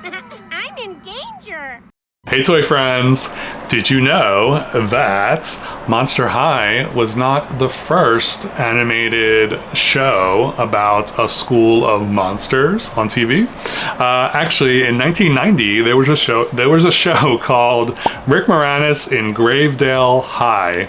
I'm in danger. Hey toy friends, did you know that Monster High was not the first animated show about a school of monsters on TV? Actually, in 1990, there was a show called Rick Moranis in Gravedale High.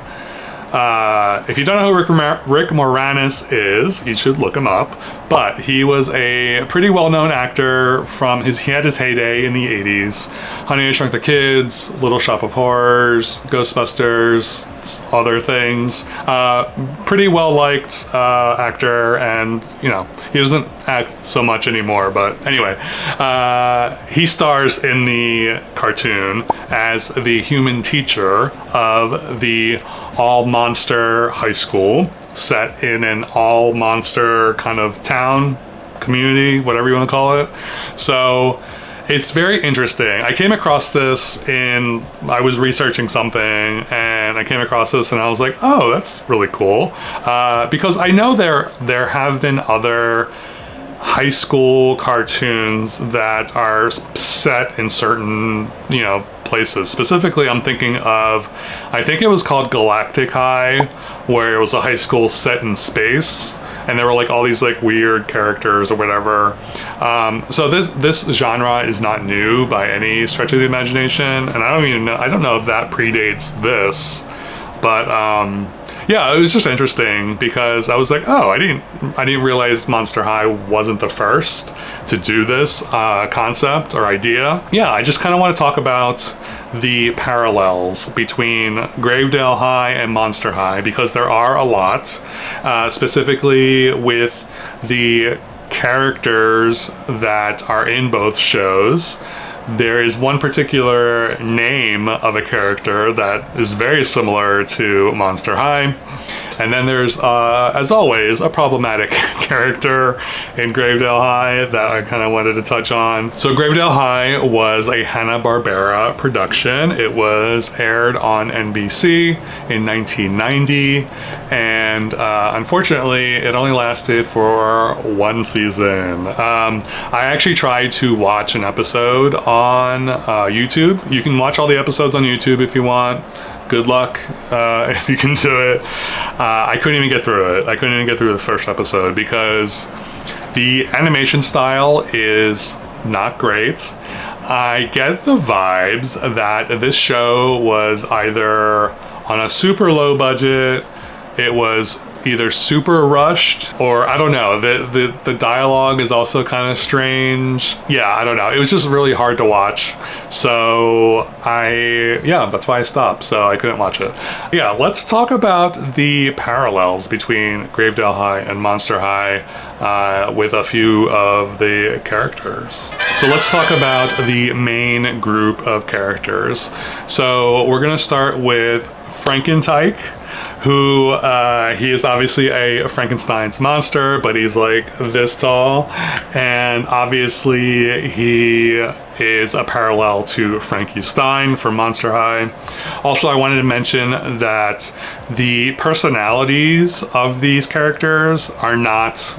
If you don't know who Rick Moranis is, you should look him up. But he was a pretty well-known actor he had his heyday in the 80s. Honey, I Shrunk the Kids, Little Shop of Horrors, Ghostbusters, other things. Pretty well-liked actor, and you know, he doesn't act so much anymore, but anyway. He stars in the cartoon as the human teacher of the all-monster high school, set in an all-monster kind of town, community, whatever you want to call it. So it's very interesting. I came across this I was researching something, and I came across this and I was like, oh, that's really cool. Because I know there have been other high school cartoons that are set in certain, places. Specifically, I'm thinking of, I think it was called Galactic High, where it was a high school set in space, and there were like all these like weird characters or whatever. So this genre is not new by any stretch of the imagination, and I don't know if that predates this, but yeah, it was just interesting because I was like, oh, I didn't realize Monster High wasn't the first to do this concept or idea. Yeah, I just kind of want to talk about the parallels between Gravedale High and Monster High, because there are a lot, specifically with the characters that are in both shows. There is one particular name of a character that is very similar to Monster High. And then there's, as always, a problematic character in Gravedale High that I kind of wanted to touch on. So Gravedale High was a Hanna-Barbera production. It was aired on NBC in 1990. And unfortunately, it only lasted for one season. I actually tried to watch an episode on YouTube. You can watch all the episodes on YouTube if you want. Good luck if you can do it. I couldn't even get through it. I couldn't even get through the first episode because the animation style is not great. I get the vibes that this show was either on a super low budget, it was either super rushed, or I don't know, the dialogue is also kind of strange. Yeah, I don't know, it was just really hard to watch, so that's why I stopped, so I couldn't watch it. Yeah, let's talk about the parallels between Gravedale High and Monster High with a few of the characters. So let's talk about the main group of characters. So we're gonna start with Frankentyke, who he is obviously a Frankenstein's monster, but he's like this tall, and obviously he is a parallel to Frankie Stein from Monster High. Also, I wanted to mention that the personalities of these characters are not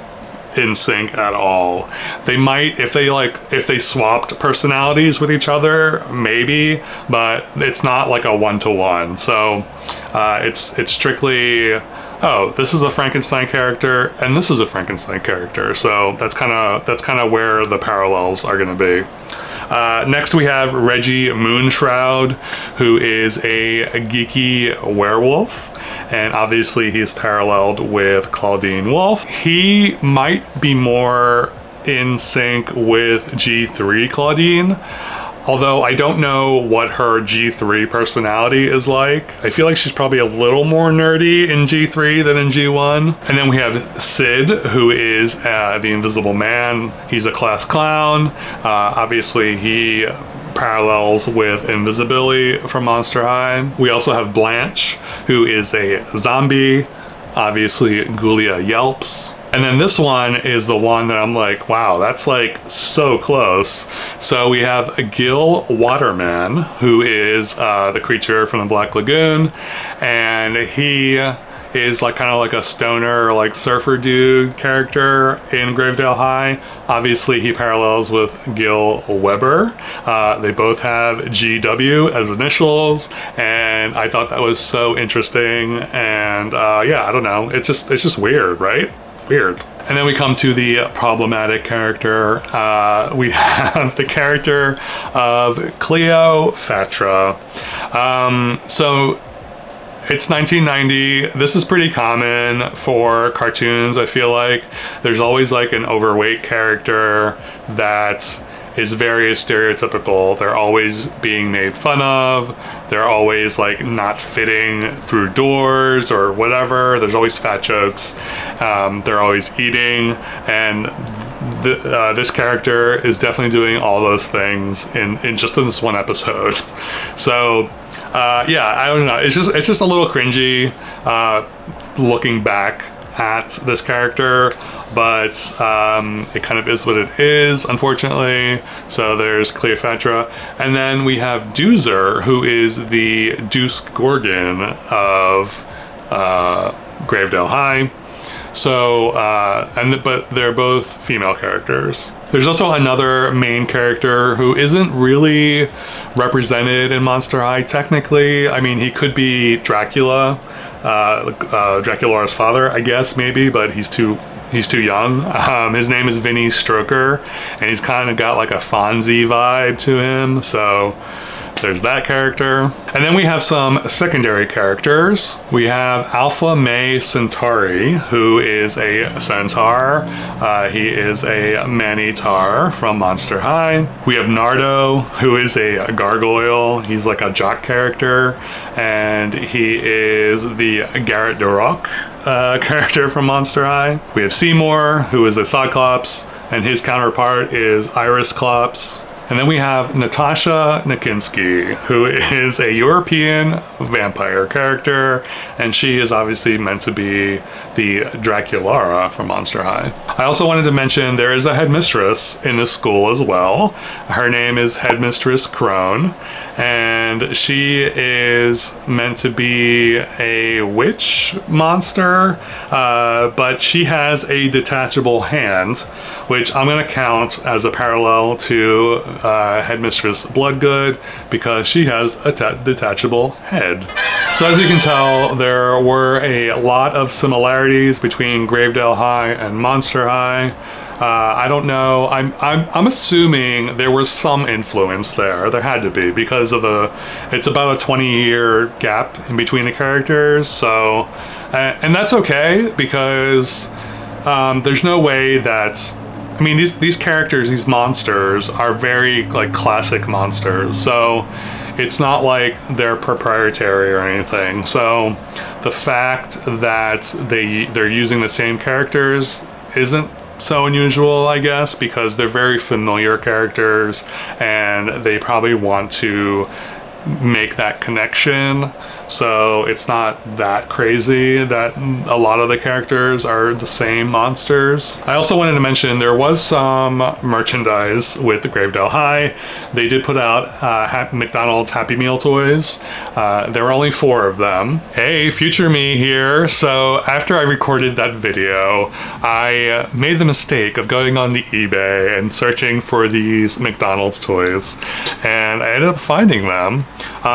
in sync at all. They might, if they swapped personalities with each other, maybe, but it's not like a one-to-one. So it's strictly, oh, this is a Frankenstein character and this is a Frankenstein character. So that's kind of where the parallels are going to be. Next we have Reggie Moonshroud, who is a geeky werewolf, and obviously he's paralleled with Claudine Wolfe. He might be more in sync with G3 Claudine, although I don't know what her G3 personality is like. I feel like she's probably a little more nerdy in G3 than in G1. And then we have Sid, who is the Invisible Man. He's a class clown. Obviously, he parallels with Invisibility from Monster High. We also have Blanche, who is a zombie. Obviously, Ghoulia yelps. And then this one is the one that I'm like, wow, that's like so close. So we have Gil Waterman, who is the creature from the Black Lagoon, and he is like kind of like a stoner, like surfer dude character in Gravedale High. Obviously, he parallels with Gil Weber. They both have GW as initials, and I thought that was so interesting. And yeah, I don't know. It's just weird, right? Weird. And then we come to the problematic character. We have the character of Cleopatra. So it's 1990. This is pretty common for cartoons, I feel like. There's always like an overweight character that is very stereotypical. They're always being made fun of. They're always like not fitting through doors or whatever. There's always fat jokes. They're always eating, and this character is definitely doing all those things in just in this one episode. So yeah, I don't know. It's just a little cringy looking back at this character, but it kind of is what it is, unfortunately. So there's Cleopatra, and then we have Doozer, who is the Deuce Gorgon of Gravedale High. So but they're both female characters. There's also another main character who isn't really represented in Monster High technically. I mean, he could be Dracula, Dracula's father, I guess, maybe, but he's too young. His name is Vinny Stroker, and he's kind of got like a Fonzie vibe to him, so there's that character. And then we have some secondary characters. We have Alpha May Centauri, who is a centaur. He is a man-eater from Monster High. We have Nardo, who is a gargoyle. He's like a jock character, and he is the Garrett Duroc character from Monster High. We have Seymour, who is a Cyclops, and his counterpart is Iris Clops. And then we have Natasha Nikinsky, who is a European vampire character, and she is obviously meant to be the Draculara from Monster High. I also wanted to mention there is a headmistress in this school as well. Her name is Headmistress Crone, and she is meant to be a witch monster, but she has a detachable hand, which I'm going to count as a parallel to Headmistress Bloodgood, because she has a detachable head. So as you can tell, there were a lot of similarities between Gravedale High and Monster High. I don't know. I'm assuming there was some influence there. There had to be, because of it's about a 20-year gap in between the characters. So, and that's okay, because there's no way that. I mean, these characters, these monsters, are very like classic monsters. So it's not like they're proprietary or anything. So the fact that they're using the same characters isn't so unusual, I guess, because they're very familiar characters, and they probably want to make that connection. So it's not that crazy that a lot of the characters are the same monsters. I also wanted to mention there was some merchandise with the Gravedale High. They did put out McDonald's Happy Meal toys. There were only 4 of them. Hey, future me here. So after I recorded that video, I made the mistake of going on the eBay and searching for these McDonald's toys, and I ended up finding them.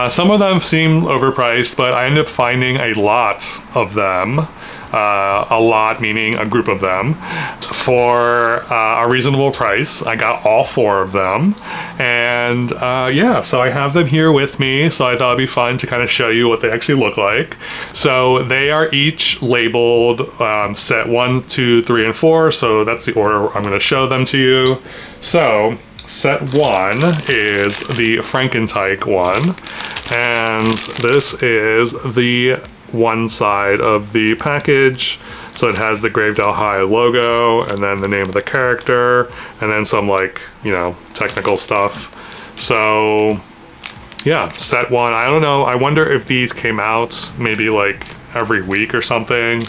Some of them seem overpriced, but I ended up finding a lot of them. A lot meaning a group of them, for a reasonable price. I got all 4 of them, and yeah, so I have them here with me, so I thought it'd be fun to kind of show you what they actually look like. So they are each labeled set 1, 2, 3, and 4, so that's the order I'm going to show them to you. So set 1 is the Frankentyke one, and this is the one side of the package. So it has the Gravedale High logo, and then the name of the character, and then some, like, you know, technical stuff. So yeah, set 1. I don't know, I wonder if these came out maybe like every week or something.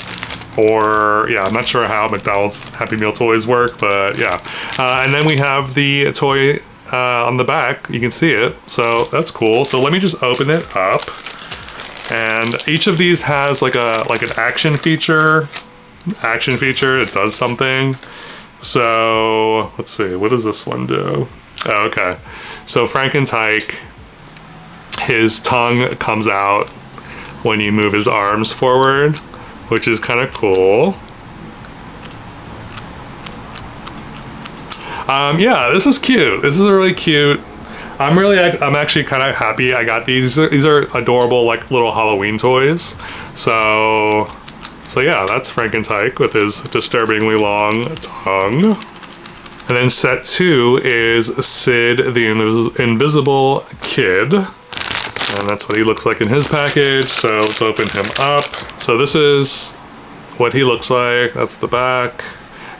Or, yeah, I'm not sure how McDonald's Happy Meal toys work, but yeah. And then we have the toy on the back. You can see it, so that's cool. So let me just open it up. And each of these has like an action feature. It does something. So let's see, what does this one do? Oh, okay. So Frankentyke, his tongue comes out when you move his arms forward, which is kind of cool. Yeah, this is cute. This is really cute. I'm actually kind of happy I got these. These are adorable, like little Halloween toys. So yeah, that's Frankentyke with his disturbingly long tongue. And then set 2 is Sid the Invisible Kid. And that's what he looks like in his package. So let's open him up. So this is what he looks like. That's the back.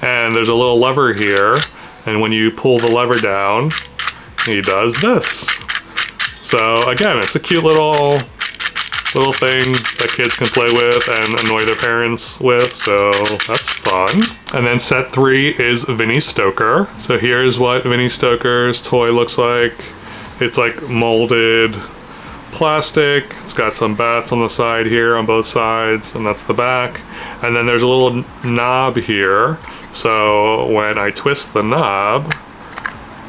And there's a little lever here. And when you pull the lever down, he does this. So again, it's a cute little thing that kids can play with and annoy their parents with, so that's fun. And then set 3 is Vinnie Stoker. So here's what Vinnie Stoker's toy looks like. It's like molded plastic. It's got some bats on the side here on both sides, and that's the back. And then there's a little knob here. So when I twist the knob,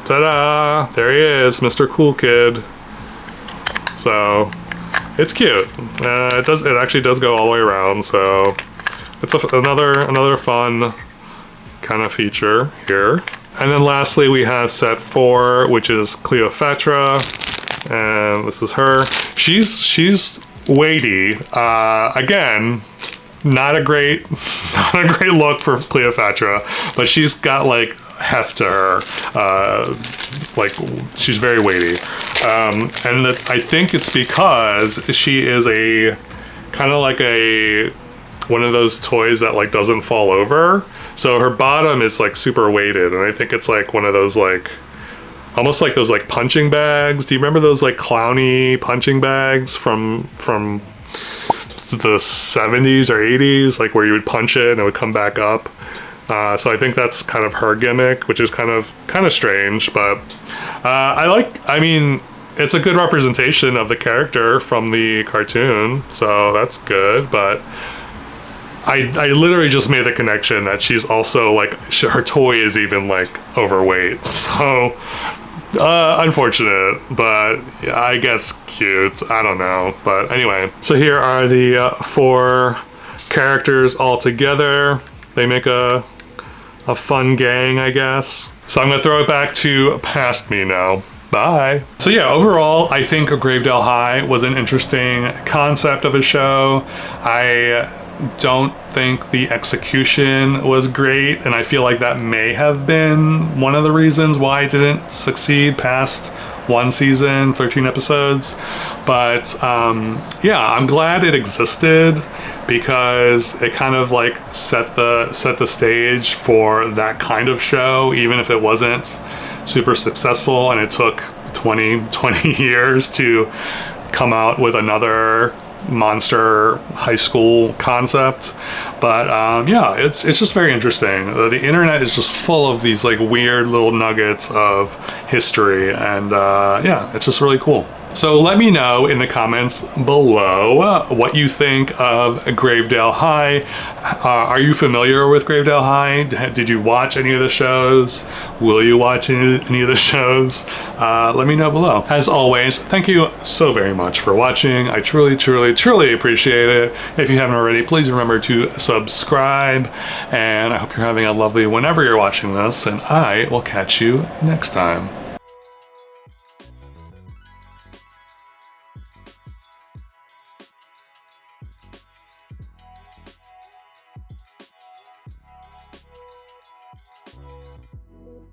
ta-da! There he is, Mr. Cool Kid. So it's cute. It actually does go all the way around. So it's another fun kind of feature here. And then lastly, we have set 4, which is Cleopatra, and this is her. She's weighty. Again, not a great look for Cleopatra, but she's got like heft to her. Like she's very weighty, and I think it's because she is a kind of like one of those toys that like doesn't fall over. So her bottom is like super weighted, and I think it's like one of those like almost like those like punching bags. Do you remember those like clowny punching bags from the 70s or 80s, like where you would punch it and it would come back up? So I think that's kind of her gimmick, which is kind of strange, but I mean, it's a good representation of the character from the cartoon, so that's good. But I literally just made the connection that she's also like her toy is even like overweight, so unfortunate, but yeah, I guess cute. I don't know, but anyway. So here are the 4 characters all together. They make a fun gang, I guess. So I'm gonna throw it back to past me now. Bye. So yeah, overall, I think Gravedale High was an interesting concept of a show. I don't think the execution was great, and I feel like that may have been one of the reasons why it didn't succeed past 1 season, 13 episodes. But yeah, I'm glad it existed because it kind of like set the stage for that kind of show, even if it wasn't super successful and it took 20 years to come out with another monster high school concept. But yeah, it's just very interesting. The internet is just full of these like weird little nuggets of history, and yeah, it's just really cool. So let me know in the comments below what you think of Gravedale High. Are you familiar with Gravedale High? Did you watch any of the shows? Will you watch any of the shows? Let me know below. As always, thank you so very much for watching. I truly, truly, truly appreciate it. If you haven't already, please remember to subscribe. And I hope you're having a lovely whenever you're watching this, and I will catch you next time.